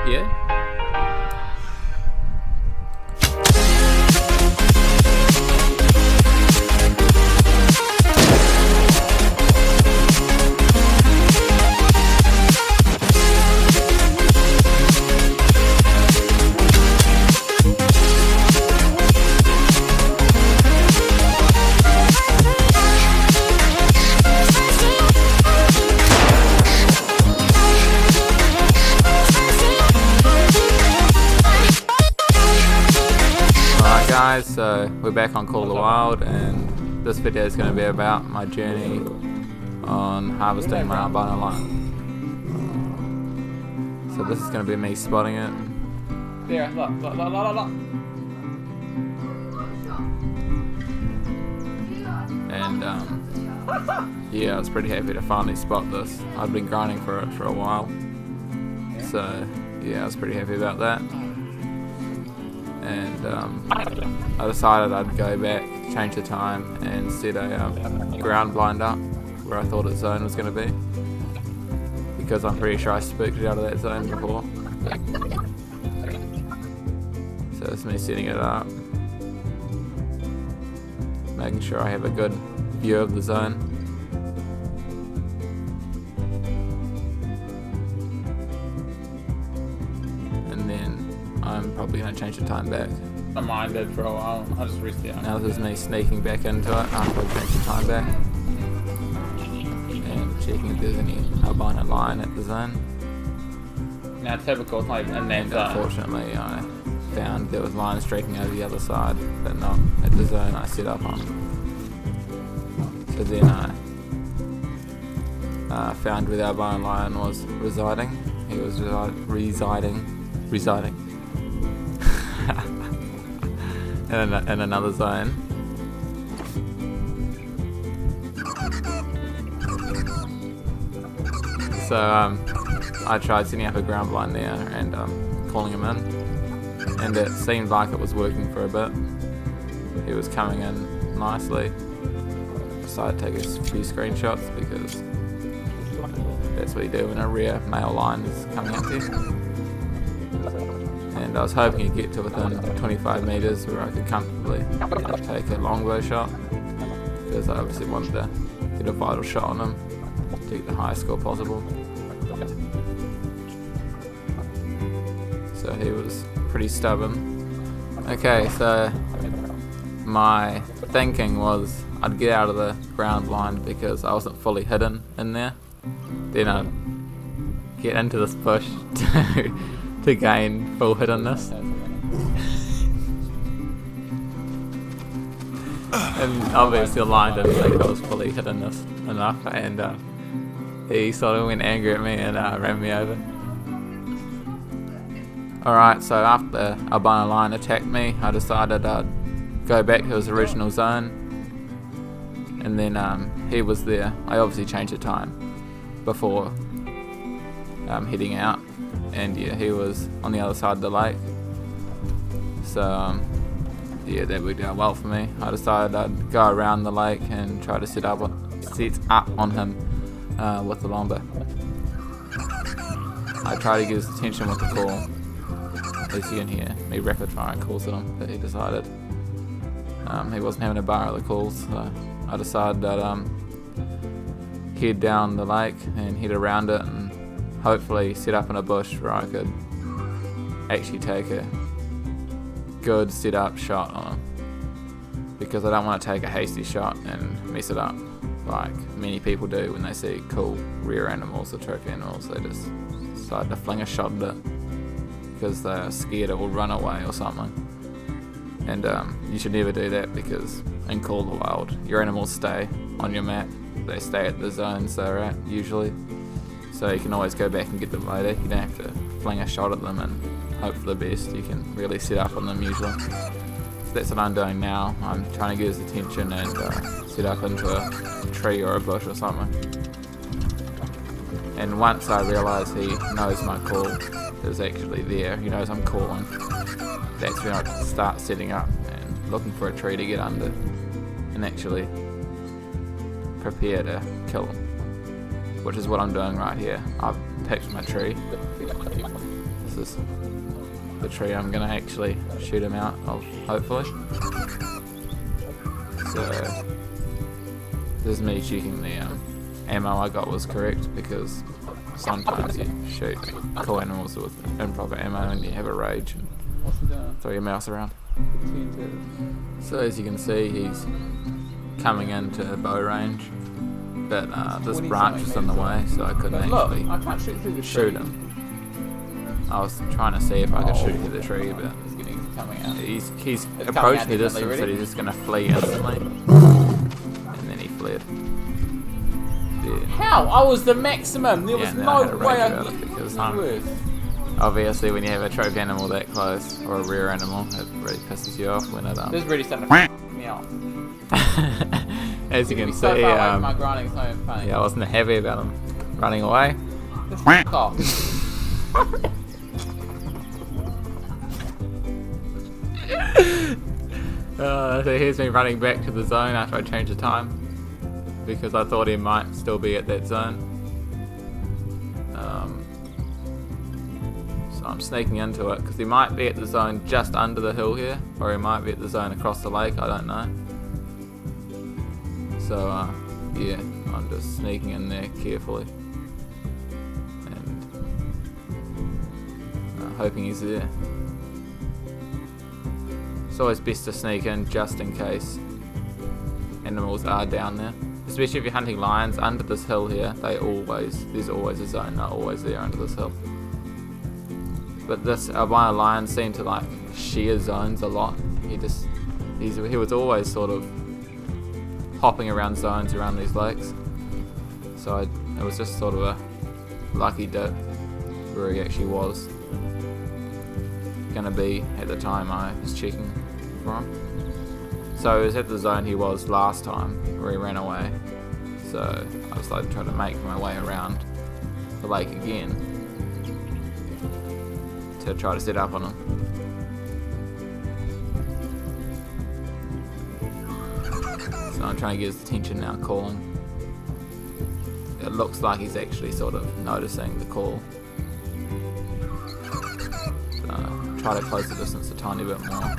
Yeah? Guys, so we're back on Call of the Wild, and this video is going to be about my journey on harvesting my Albino Lion. So this is going to be me spotting it. There, look. And yeah, I was pretty happy to finally spot this. I'd been grinding for it for a while. So yeah, I was pretty happy about that. And I decided I'd go back, change the time, and set a ground blind up where I thought its zone was going to be, because I'm pretty sure I spooked it out of that zone before. So it's me setting it up, making sure I have a good view of the zone. And then I'm probably going to change the time back. Mine did for a while. I'll just restart. Now this is me sneaking back into it after I change the time back. And checking if there's any albino lion at the zone. Now typical, it's like in that And zone. unfortunately I found there was lions streaking over the other side, but not at the zone I set up on. So then I found where the albino lion was residing. He was residing in another zone. So I tried setting up a ground blind there and calling him in, and it seemed like it was working for a bit. He was coming in nicely. Decided to take a few screenshots because that's what you do when a rare male lion is coming at you. And I was hoping to get to within 25 meters where I could comfortably take a longbow shot, because I obviously wanted to get a vital shot on him to get the highest score possible. So he was pretty stubborn. Okay, so my thinking was I'd get out of the ground blind because I wasn't fully hidden in there. Then I'd get into this bush to gain full hiddenness. And obviously the lion didn't think I was fully hiddenness enough, and he sort of went angry at me and ran me over. Alright, so after the albino lion attacked me, I decided I'd go back to his original zone. And then he was there. I obviously changed the time before heading out. And yeah, he was on the other side of the lake. So yeah, that worked out well for me. I decided I'd go around the lake and try to set up on him with the longbow. I tried to get his attention with the call. As you can hear me rapid firing calls at him, but he decided he wasn't having a bar of the calls. So I decided that head down the lake and head around it and hopefully set up in a bush where I could actually take a good set up shot on him, because I don't want to take a hasty shot and mess it up like many people do when they see cool rare animals or trophy animals. They just decide to fling a shot at it because they're scared it will run away or something. And you should never do that, because in Call of the Wild your animals stay on your map. They stay at the zones they're at usually, so you can always go back and get them later. You don't have to fling a shot at them and hope for the best. You can really set up on them usually. So that's what I'm doing now. I'm trying to get his attention and set up into a tree or a bush or something. And once I realise he knows my call is actually there, he knows I'm calling, that's when I start setting up and looking for a tree to get under and actually prepare to kill him, which is what I'm doing right here. I've picked my tree. This this is the tree I'm gonna actually shoot him out of, hopefully. So this is me checking the ammo I got was correct, because sometimes you shoot cool animals with improper ammo and you have a rage and throw your mouse around. So as you can see, he's coming into bow range, but this branch was in the way, so I couldn't actually I can't shoot through the shoot tree. him. I was trying to see if I could shoot through the tree, but Coming out. he's It's approached coming the out distance definitely, that ready? he's just going to flee instantly, and then he fled. Yeah. How? I was the maximum. There Yeah, was no, I no had to way rage I about could it because get worse. obviously when you have a trophy animal that close, or a rare animal, it really pisses you off when it This is really starting to f me out. as you can So see, far away from my grinding, it's not even funny. yeah, I wasn't happy about him running away. Just f off. So here's me running back to the zone after I changed the time, because I thought he might still be at that zone. So I'm sneaking into it, because he might be at the zone just under the hill here, or he might be at the zone across the lake, I don't know. So yeah, I'm just sneaking in there carefully and hoping he's there. It's always best to sneak in just in case animals are down there. Especially if you're hunting lions under this hill here, there's always a zone, they're always there under this hill. But this albino lion seemed to like shear zones a lot. He was always sort of hopping around zones around these lakes. So it was just sort of a lucky dip where he actually was gonna be at the time I was checking for him. So he was at the zone he was last time where he ran away. So I was like trying to make my way around the lake again to try to set up on him. So I'm trying to get his attention now, calling. It looks like he's actually sort of noticing the call. Try to close the distance a tiny bit more,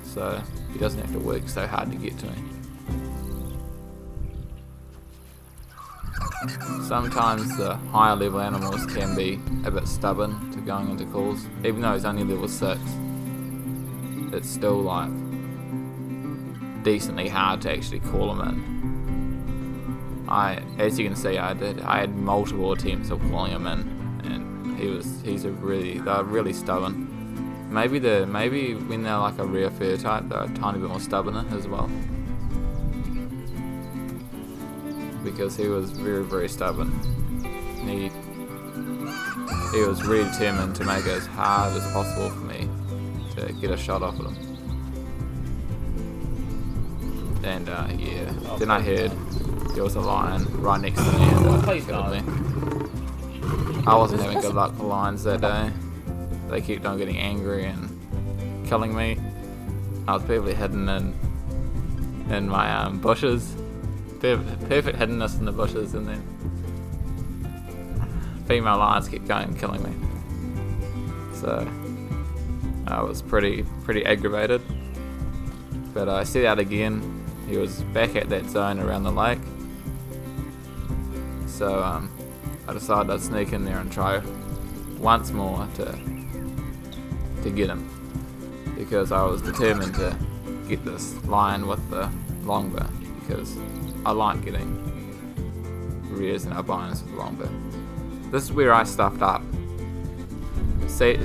so he doesn't have to work so hard to get to me. Sometimes the higher level animals can be a bit stubborn to going into calls. Even though he's only level 6, it's still like decently hard to actually call him in. As you can see, I had multiple attempts of calling him in, and they're really stubborn. Maybe when they're like a rare fur type, they're a tiny bit more stubborn as well. Because he was very, very stubborn. He was really determined to make it as hard as possible for me to get a shot off at him. And yeah, then I heard there was a lion right next to me and killed me. I wasn't having good luck with lions that day. They kept on getting angry and killing me. I was perfectly hidden in my bushes. Perfect hiddenness in the bushes, and then female lions kept going and killing me. So I was pretty aggravated. But I set out again. He was back at that zone around the lake. So I decided I'd sneak in there and try once more to get him, because I was determined to get this lion with the longbow, because I like getting rares and albinos with the longbow. This is where I stuffed up. See,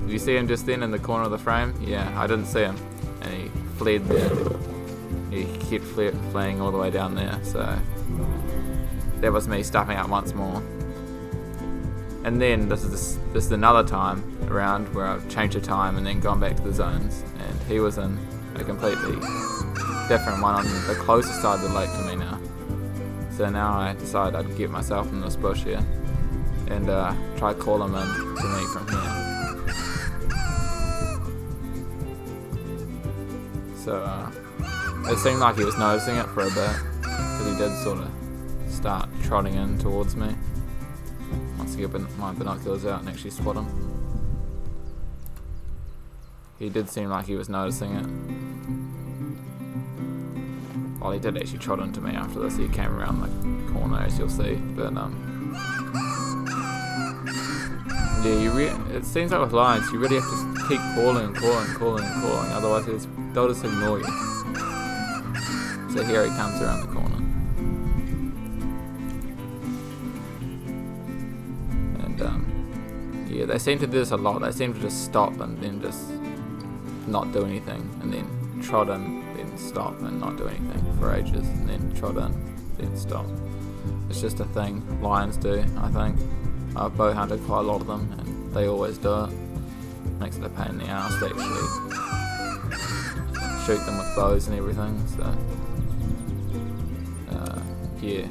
you see him just then in the corner of the frame? Yeah, I didn't see him, and he fled there. He kept fleeing all the way down there, so that was me stuffing up once more. And then this is another time around where I've changed the time and then gone back to the zones, and he was in a completely different one on the closest side of the lake to me now. So now I decided I'd get myself in this bush here and try to call him in to me from here. So it seemed like he was noticing it for a bit, because he did sort of start trotting in towards me. Once I get my binoculars out and actually spot him. he did seem like he was noticing it. Well, he did actually trot into me after this. He came around the corner, as you'll see. But yeah, it seems like with lions, you really have to keep calling and calling and calling and calling. Otherwise, they'll just ignore you. So here he comes around the corner. Yeah, they seem to do this a lot. They seem to just stop and then just not do anything, and then trot in, then stop and not do anything for ages, and then trot in, then stop. It's just a thing lions do, I think. I've bow hunted quite a lot of them, and they always do it. Makes it a pain in the ass to actually shoot them with bows and everything, so yeah.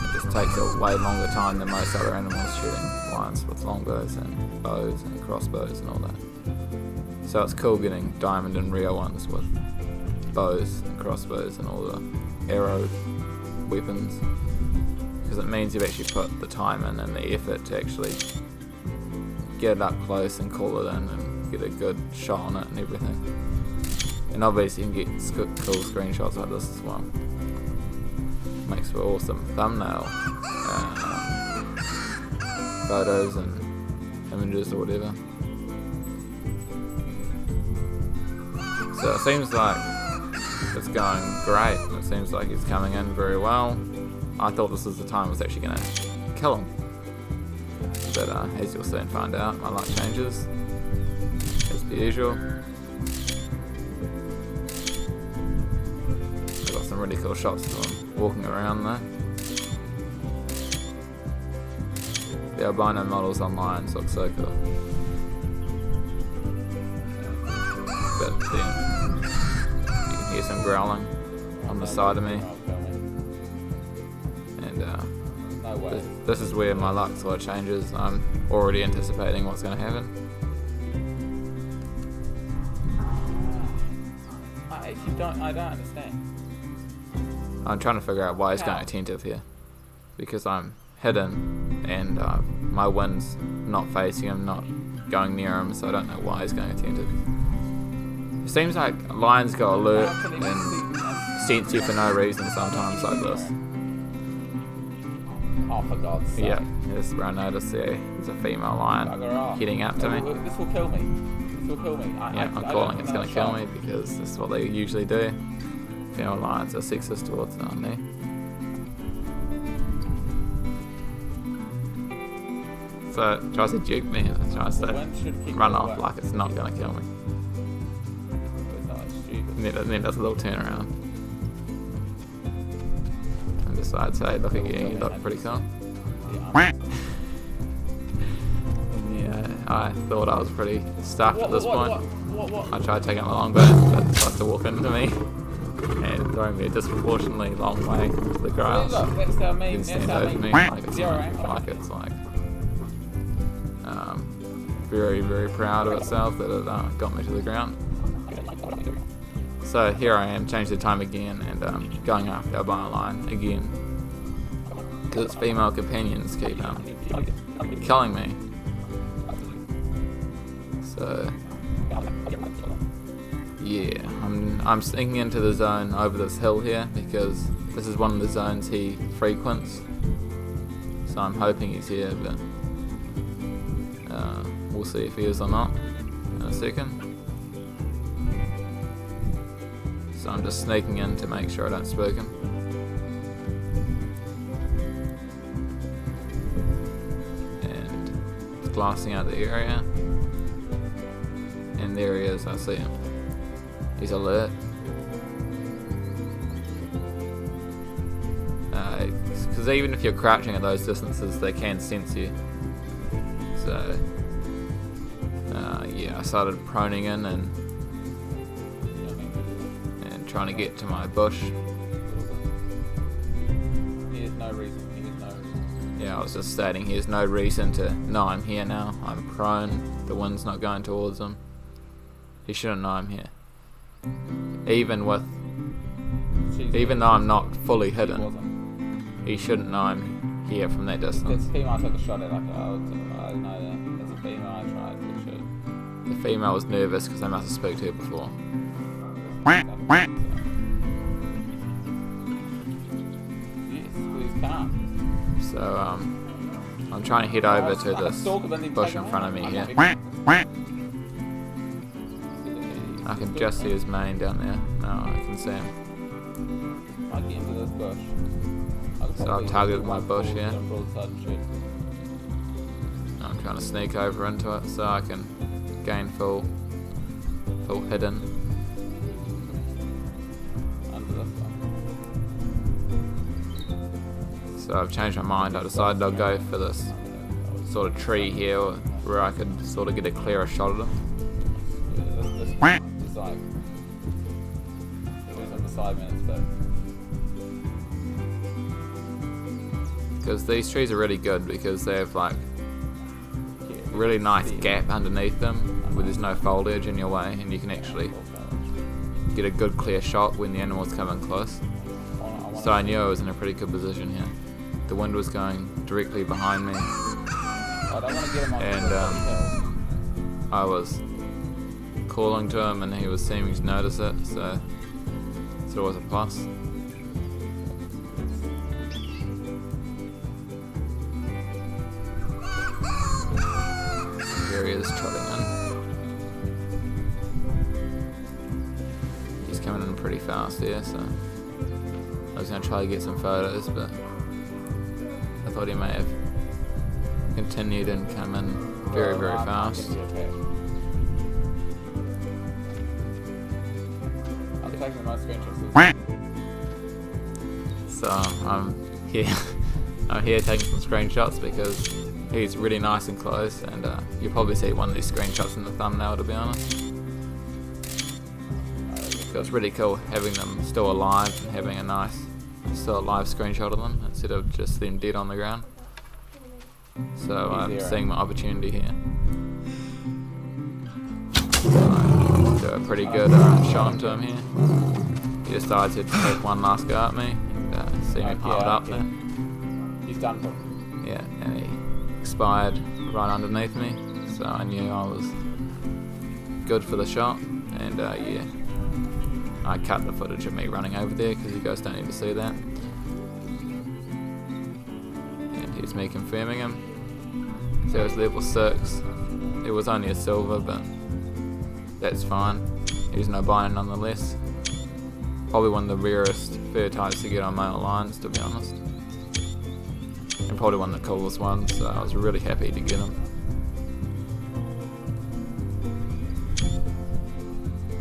It just takes a way longer time than most other animals shooting lions with longbows and bows and crossbows and all that. So it's cool getting diamond and rare ones with bows and crossbows and all the arrow weapons, because it means you've actually put the time in and the effort to actually get it up close and call it in and get a good shot on it and everything. And obviously you can get cool screenshots like this as well. Makes for awesome thumbnail photos and images or whatever. So it seems like it's going great. It seems like he's coming in very well. I thought this was the time I was actually going to kill him. But as you'll soon find out, my luck changes as per usual. I've got some really cool shots of him walking around there. The albino models on lions look so cool. But then you can hear some growling on the side of me. And this is where my luck sort of changes. I'm already anticipating what's going to happen. I don't understand. I'm trying to figure out why he's going attentive here. Because I'm hidden and my wind's not facing him, not going near him, so I don't know why he's going attentive. It seems like lions go alert and sense you for no reason sometimes like this. Oh, for God's sake. Yeah, yes, where I noticed there's a female lion heading up to me. This will kill me. This will kill me. I'm calling it's going to kill me because this is what they usually do. Female lions are sexist towards me. So it tries to juke me and it tries to run off like it's not going to kill me. And then does a little turn around and decides, hey, look at you look pretty cool. Yeah, I thought I was pretty stuck at this point. I tried taking my longbow, but it starts to walk into me and throwing me a disproportionately long way into the grass. It can stand over me like it's like very, very proud of itself that it got me to the ground. So here I am, changed the time again, and going after the albino lion again, because its female companions keep killing me. So yeah, I'm sneaking into the zone over this hill here because this is one of the zones he frequents. So I'm hoping he's here, but we'll see if he is or not in a second. So I'm just sneaking in to make sure I don't spook him. And glassing out the area. And there he is, I see him. He's alert. Because even if you're crouching at those distances, they can sense you. So, yeah, I started proning in and trying to get to my bush. He has no reason. Yeah, I was just stating he has no reason to know I'm here now. I'm prone. The wind's not going towards him. He shouldn't know I'm here. Even though I'm not fully hidden, he shouldn't know I'm here from that distance. This female I took a shot at, I know that. There's a female I tried to shoot. The female was nervous because I must have spoke to her before. Yes, please calm. So I'm trying to head over to this bush in front of me here. I can just see his mane down there. No, I can see him. I get into this bush. So I've targeted my bush here. I'm trying to sneak over into it so I can gain full hidden. Under this one. So I've changed my mind. I decided I'll go for this sort of tree here where I could sort of get a clearer shot at him. This is like 5 minutes back. Because these trees are really good because they have like really nice gap underneath them where there's no foliage in your way, and you can actually get a good clear shot when the animal's coming close. So I knew I was in a pretty good position here. The wind was going directly behind me, and I was calling to him and he was seeming to notice it, so it was a plus. Here he is trotting in. He's coming in pretty fast here, so I was going to try to get some photos, but I thought he may have continued and come in very, very fast. I'm taking the most screenshots. So I'm here taking some screenshots because he's really nice and close, and you'll probably see one of these screenshots in the thumbnail, to be honest. So it's really cool having them still alive and having a nice still alive screenshot of them instead of just them dead on the ground. So I'm seeing my opportunity here. So I do a pretty good shot into him here. He decides to take one last go at me and see me piled up there. He's done for. Yeah, and he expired right underneath me, so I knew I was good for the shot, and yeah, I cut the footage of me running over there because you guys don't need to see that. And here's me confirming him. So it was level 6. It was only a silver, but that's fine. He's an albino nonetheless. Probably one of the rarest fur types to get on male lions, to be honest. And probably one of the coolest ones, so I was really happy to get him.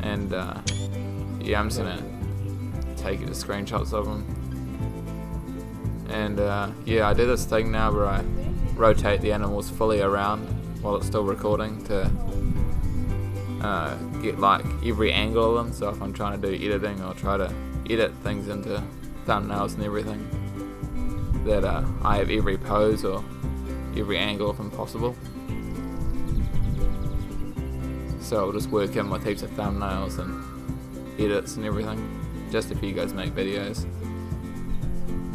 And yeah, I'm just gonna take you to screenshots of him. And yeah, I do this thing now where I rotate the animals fully around while it's still recording to get like every angle of them. So if I'm trying to do editing or try to edit things into thumbnails and everything, that I have every pose or every angle of them possible. So I'll just work in with heaps of thumbnails and edits and everything, just if you guys make videos.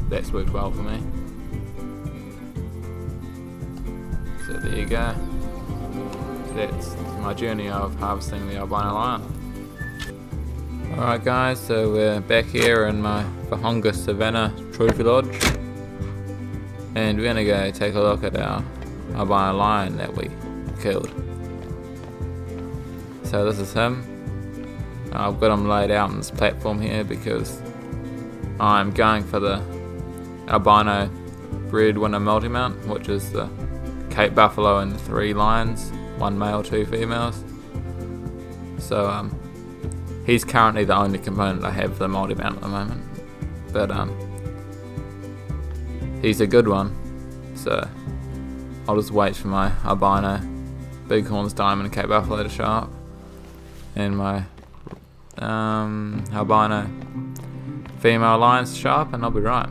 That's worked well for me. So there you go. That's my journey of harvesting the albino lion. Alright guys, so we're back here in my theHunter Savannah Trophy Lodge, and we're gonna go take a look at our albino lion that we killed. So this is him. I've got him laid out on this platform here because I'm going for the albino breadwinner multi-mount, which is the Cape Buffalo and 3 lions, 1 male, 2 females. So he's currently the only component I have for the multi-mount at the moment, but he's a good one, so I'll just wait for my albino bighorns diamond Cape Buffalo to show up, and my albino female lions to show up, and I'll be right.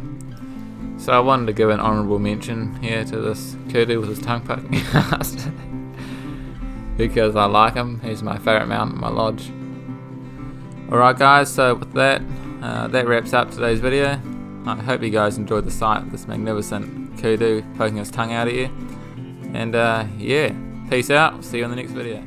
So I wanted to give an honourable mention here to this kudu with his tongue poking out because I like him. He's my favourite mount in my lodge. Alright guys, so with that, that wraps up today's video. I hope you guys enjoyed the sight of this magnificent kudu poking his tongue out at you. And yeah, peace out, see you in the next video.